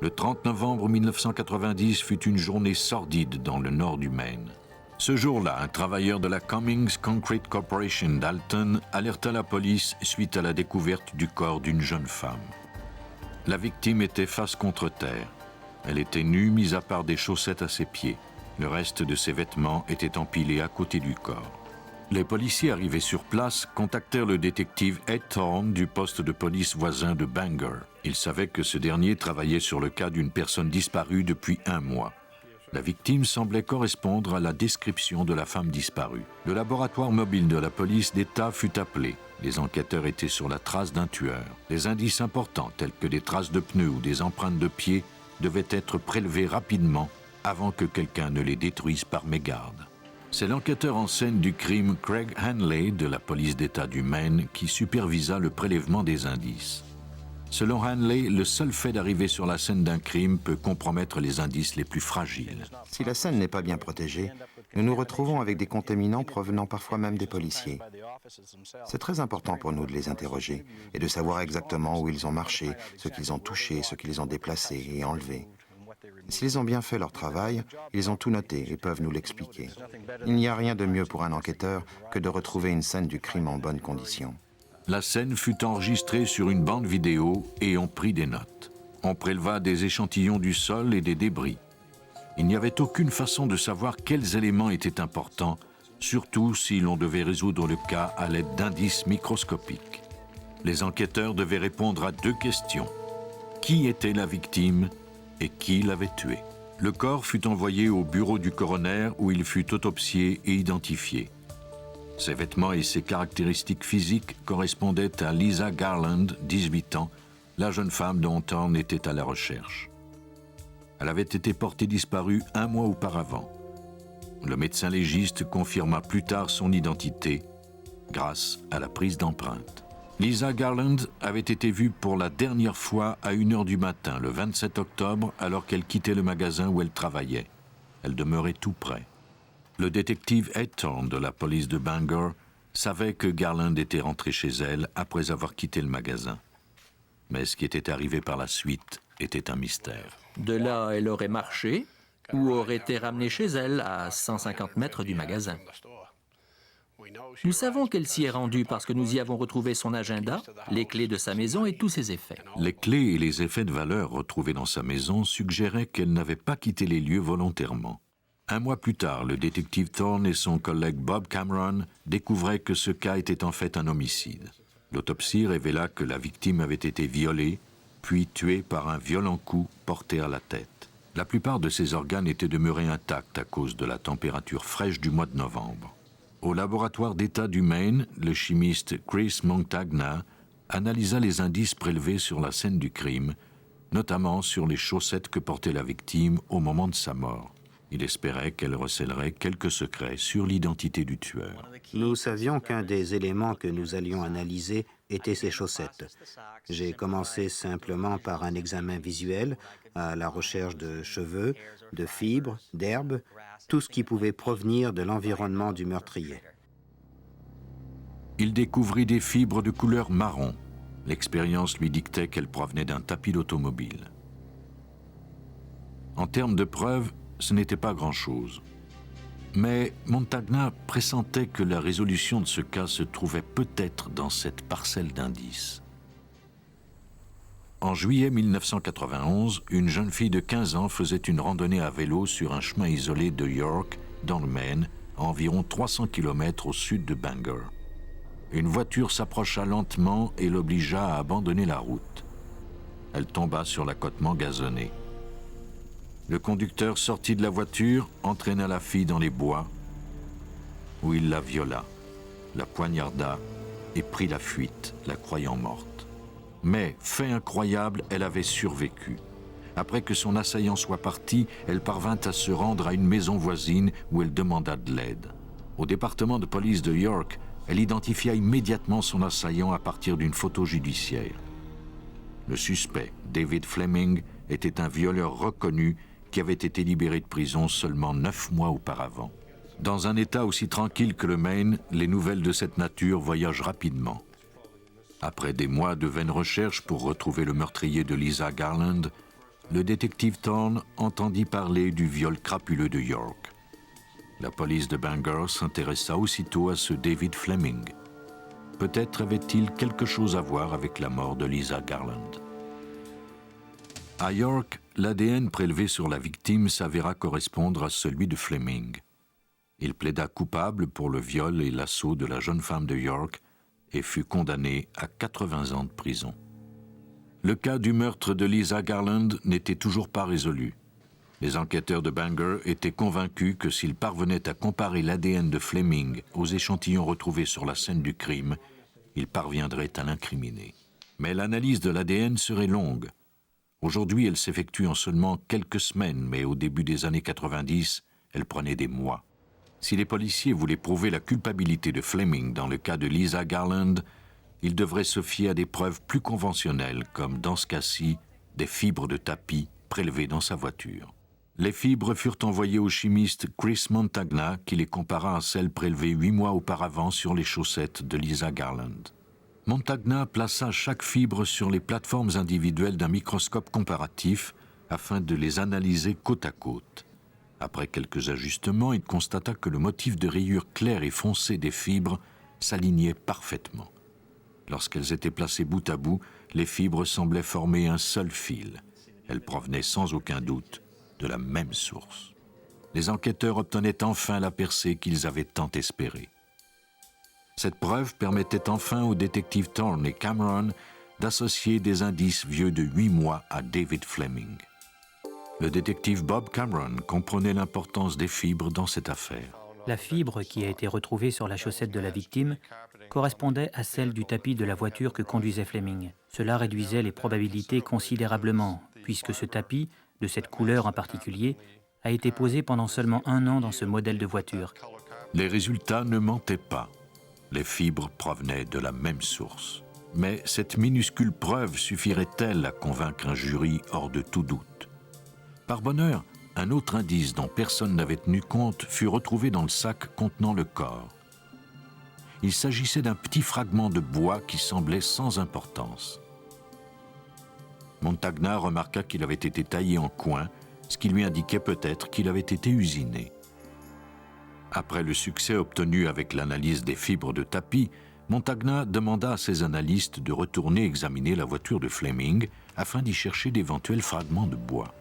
Le 30 novembre 1990 fut une journée sordide dans le nord du Maine. Ce jour-là, un travailleur de la Cummings Concrete Corporation d'Alton alerta la police suite à la découverte du corps d'une jeune femme. La victime était face contre terre. Elle était nue, mis à part des chaussettes à ses pieds. Le reste de ses vêtements était empilé à côté du corps. Les policiers arrivés sur place contactèrent le détective Ed Thorne du poste de police voisin de Bangor. Ils savaient que ce dernier travaillait sur le cas d'une personne disparue depuis 1 mois. La victime semblait correspondre à la description de la femme disparue. Le laboratoire mobile de la police d'État fut appelé. Les enquêteurs étaient sur la trace d'un tueur. Des indices importants, tels que des traces de pneus ou des empreintes de pieds, devaient être prélevés rapidement avant que quelqu'un ne les détruise par mégarde. C'est l'enquêteur en scène du crime Craig Hanley de la police d'État du Maine qui supervisa le prélèvement des indices. Selon Hanley, le seul fait d'arriver sur la scène d'un crime peut compromettre les indices les plus fragiles. Si la scène n'est pas bien protégée, nous nous retrouvons avec des contaminants provenant parfois même des policiers. C'est très important pour nous de les interroger et de savoir exactement où ils ont marché, ce qu'ils ont touché, ce qu'ils ont déplacé et enlevé. S'ils ont bien fait leur travail, ils ont tout noté et peuvent nous l'expliquer. Il n'y a rien de mieux pour un enquêteur que de retrouver une scène du crime en bonnes conditions. La scène fut enregistrée sur une bande vidéo et on prit des notes. On préleva des échantillons du sol et des débris. Il n'y avait aucune façon de savoir quels éléments étaient importants, surtout si l'on devait résoudre le cas à l'aide d'indices microscopiques. Les enquêteurs devaient répondre à 2 questions. Qui était la victime et qui l'avait tuée? Le corps fut envoyé au bureau du coroner où il fut autopsié et identifié. Ses vêtements et ses caractéristiques physiques correspondaient à Lisa Garland, 18 ans, la jeune femme dont Thorne était à la recherche. Elle avait été portée disparue 1 mois auparavant. Le médecin légiste confirma plus tard son identité grâce à la prise d'empreintes. Lisa Garland avait été vue pour la dernière fois à 1h du matin, le 27 octobre, alors qu'elle quittait le magasin où elle travaillait. Elle demeurait tout près. Le détective Ed Thorne de la police de Bangor savait que Garland était rentrée chez elle après avoir quitté le magasin. Mais ce qui était arrivé par la suite était un mystère. De là, elle aurait marché ou aurait été ramenée chez elle à 150 mètres du magasin. Nous savons qu'elle s'y est rendue parce que nous y avons retrouvé son agenda, les clés de sa maison et tous ses effets. Les clés et les effets de valeur retrouvés dans sa maison suggéraient qu'elle n'avait pas quitté les lieux volontairement. 1 mois plus tard, le détective Thorne et son collègue Bob Cameron découvraient que ce cas était en fait un homicide. L'autopsie révéla que la victime avait été violée, puis tuée par un violent coup porté à la tête. La plupart de ses organes étaient demeurés intacts à cause de la température fraîche du mois de novembre. Au laboratoire d'État du Maine, le chimiste Chris Montagna analysa les indices prélevés sur la scène du crime, notamment sur les chaussettes que portait la victime au moment de sa mort. Il espérait qu'elle recèlerait quelques secrets sur l'identité du tueur. Nous savions qu'un des éléments que nous allions analyser était ses chaussettes. J'ai commencé simplement par un examen visuel à la recherche de cheveux, de fibres, d'herbes, tout ce qui pouvait provenir de l'environnement du meurtrier. Il découvrit des fibres de couleur marron. L'expérience lui dictait qu'elles provenaient d'un tapis d'automobile. En termes de preuves, ce n'était pas grand-chose. Mais Montagna pressentait que la résolution de ce cas se trouvait peut-être dans cette parcelle d'indices. En juillet 1991, une jeune fille de 15 ans faisait une randonnée à vélo sur un chemin isolé de York, dans le Maine, à environ 300 km au sud de Bangor. Une voiture s'approcha lentement et l'obligea à abandonner la route. Elle tomba sur l'accotement gazonné. Le conducteur sortit de la voiture, entraîna la fille dans les bois, où il la viola, la poignarda et prit la fuite, la croyant morte. Mais, fait incroyable, elle avait survécu. Après que son assaillant soit parti, elle parvint à se rendre à une maison voisine où elle demanda de l'aide. Au département de police de York, elle identifia immédiatement son assaillant à partir d'une photo judiciaire. Le suspect, David Fleming, était un violeur reconnu qui avait été libéré de prison seulement 9 mois auparavant. Dans un état aussi tranquille que le Maine, les nouvelles de cette nature voyagent rapidement. Après des mois de vaines recherches pour retrouver le meurtrier de Lisa Garland, le détective Thorne entendit parler du viol crapuleux de York. La police de Bangor s'intéressa aussitôt à ce David Fleming. Peut-être avait-il quelque chose à voir avec la mort de Lisa Garland. À York, l'ADN prélevé sur la victime s'avéra correspondre à celui de Fleming. Il plaida coupable pour le viol et l'assaut de la jeune femme de York et fut condamné à 80 ans de prison. Le cas du meurtre de Lisa Garland n'était toujours pas résolu. Les enquêteurs de Bangor étaient convaincus que s'ils parvenaient à comparer l'ADN de Fleming aux échantillons retrouvés sur la scène du crime, ils parviendraient à l'incriminer. Mais l'analyse de l'ADN serait longue. Aujourd'hui, elle s'effectue en seulement quelques semaines, mais au début des années 90, elle prenait des mois. Si les policiers voulaient prouver la culpabilité de Fleming dans le cas de Lisa Garland, ils devraient se fier à des preuves plus conventionnelles, comme dans ce cas-ci, des fibres de tapis prélevées dans sa voiture. Les fibres furent envoyées au chimiste Chris Montagna, qui les compara à celles prélevées 8 mois auparavant sur les chaussettes de Lisa Garland. Montagna plaça chaque fibre sur les plateformes individuelles d'un microscope comparatif afin de les analyser côte à côte. Après quelques ajustements, il constata que le motif de rayures claires et foncées des fibres s'alignait parfaitement. Lorsqu'elles étaient placées bout à bout, les fibres semblaient former un seul fil. Elles provenaient sans aucun doute de la même source. Les enquêteurs obtenaient enfin la percée qu'ils avaient tant espérée. Cette preuve permettait enfin aux détectives Thorne et Cameron d'associer des indices vieux de 8 mois à David Fleming. Le détective Bob Cameron comprenait l'importance des fibres dans cette affaire. La fibre qui a été retrouvée sur la chaussette de la victime correspondait à celle du tapis de la voiture que conduisait Fleming. Cela réduisait les probabilités considérablement, puisque ce tapis, de cette couleur en particulier, a été posé pendant seulement 1 an dans ce modèle de voiture. Les résultats ne mentaient pas. Les fibres provenaient de la même source. Mais cette minuscule preuve suffirait-elle à convaincre un jury hors de tout doute? Par bonheur, un autre indice dont personne n'avait tenu compte fut retrouvé dans le sac contenant le corps. Il s'agissait d'un petit fragment de bois qui semblait sans importance. Montagna remarqua qu'il avait été taillé en coin, ce qui lui indiquait peut-être qu'il avait été usiné. Après le succès obtenu avec l'analyse des fibres de tapis, Montagna demanda à ses analystes de retourner examiner la voiture de Fleming afin d'y chercher d'éventuels fragments de bois.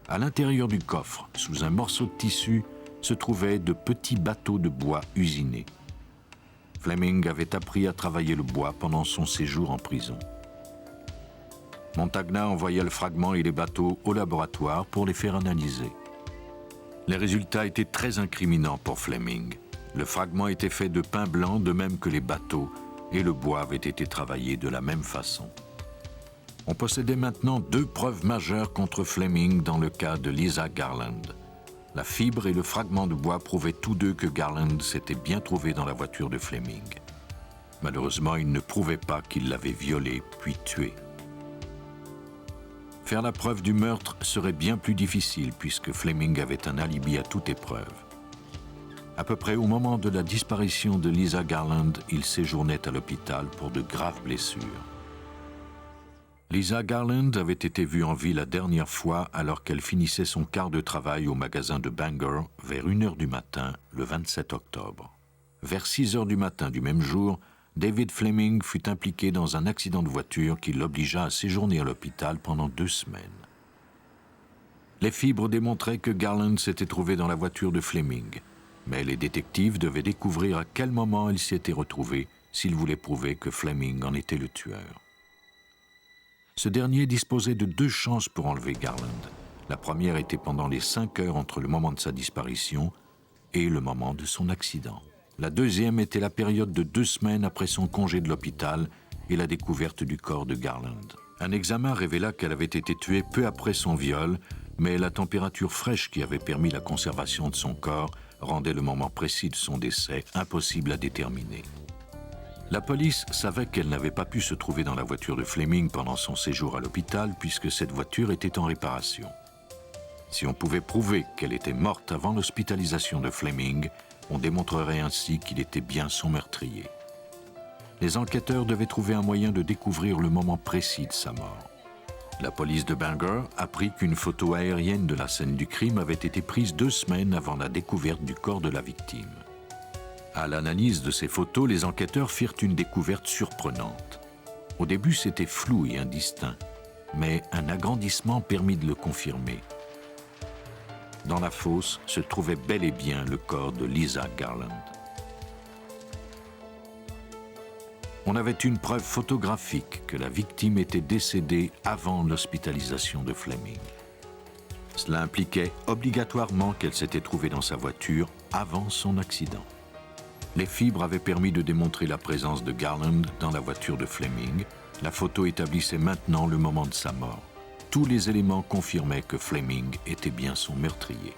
À l'intérieur du coffre, sous un morceau de tissu, se trouvaient de petits bateaux de bois usinés. Fleming avait appris à travailler le bois pendant son séjour en prison. Montagna envoya le fragment et les bateaux au laboratoire pour les faire analyser. Les résultats étaient très incriminants pour Fleming. Le fragment était fait de pin blanc, de même que les bateaux, et le bois avait été travaillé de la même façon. On possédait maintenant 2 preuves majeures contre Fleming dans le cas de Lisa Garland. La fibre et le fragment de bois prouvaient tous deux que Garland s'était bien trouvé dans la voiture de Fleming. Malheureusement, ils ne prouvaient pas qu'il l'avait violée puis tuée. Faire la preuve du meurtre serait bien plus difficile puisque Fleming avait un alibi à toute épreuve. À peu près au moment de la disparition de Lisa Garland, il séjournait à l'hôpital pour de graves blessures. Lisa Garland avait été vue en vie la dernière fois alors qu'elle finissait son quart de travail au magasin de Bangor vers 1h du matin, le 27 octobre. Vers 6h du matin du même jour, David Fleming fut impliqué dans un accident de voiture qui l'obligea à séjourner à l'hôpital pendant 2 semaines. Les fibres démontraient que Garland s'était trouvé dans la voiture de Fleming, mais les détectives devaient découvrir à quel moment il s'y était retrouvé s'ils voulaient prouver que Fleming en était le tueur. Ce dernier disposait de 2 chances pour enlever Garland. La première était pendant les 5 heures entre le moment de sa disparition et le moment de son accident. La deuxième était la période de 2 semaines après son congé de l'hôpital et la découverte du corps de Garland. Un examen révéla qu'elle avait été tuée peu après son viol, mais la température fraîche qui avait permis la conservation de son corps rendait le moment précis de son décès impossible à déterminer. La police savait qu'elle n'avait pas pu se trouver dans la voiture de Fleming pendant son séjour à l'hôpital puisque cette voiture était en réparation. Si on pouvait prouver qu'elle était morte avant l'hospitalisation de Fleming, on démontrerait ainsi qu'il était bien son meurtrier. Les enquêteurs devaient trouver un moyen de découvrir le moment précis de sa mort. La police de Bangor apprit qu'une photo aérienne de la scène du crime avait été prise 2 semaines avant la découverte du corps de la victime. À l'analyse de ces photos, les enquêteurs firent une découverte surprenante. Au début, c'était flou et indistinct, mais un agrandissement permit de le confirmer. Dans la fosse se trouvait bel et bien le corps de Lisa Garland. On avait une preuve photographique que la victime était décédée avant l'hospitalisation de Fleming. Cela impliquait obligatoirement qu'elle s'était trouvée dans sa voiture avant son accident. Les fibres avaient permis de démontrer la présence de Garland dans la voiture de Fleming. La photo établissait maintenant le moment de sa mort. Tous les éléments confirmaient que Fleming était bien son meurtrier.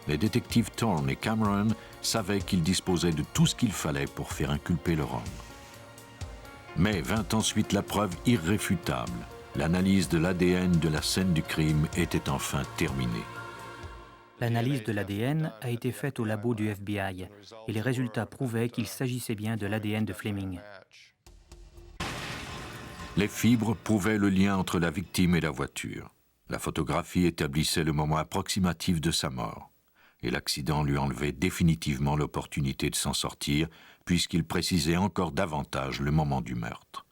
Les détectives Thorne et Cameron savaient qu'ils disposaient de tout ce qu'il fallait pour faire inculper leur homme. Mais vint ensuite la preuve irréfutable. L'analyse de l'ADN de la scène du crime était enfin terminée. L'analyse de l'ADN a été faite au labo du FBI et les résultats prouvaient qu'il s'agissait bien de l'ADN de Fleming. Les fibres prouvaient le lien entre la victime et la voiture. La photographie établissait le moment approximatif de sa mort. Et l'accident lui enlevait définitivement l'opportunité de s'en sortir, puisqu'il précisait encore davantage le moment du meurtre.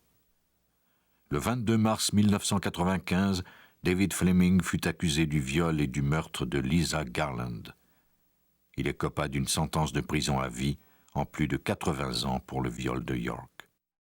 Le 22 mars 1995, David Fleming fut accusé du viol et du meurtre de Lisa Garland. Il écopa d'une sentence de prison à vie, en plus de 80 ans pour le viol de York.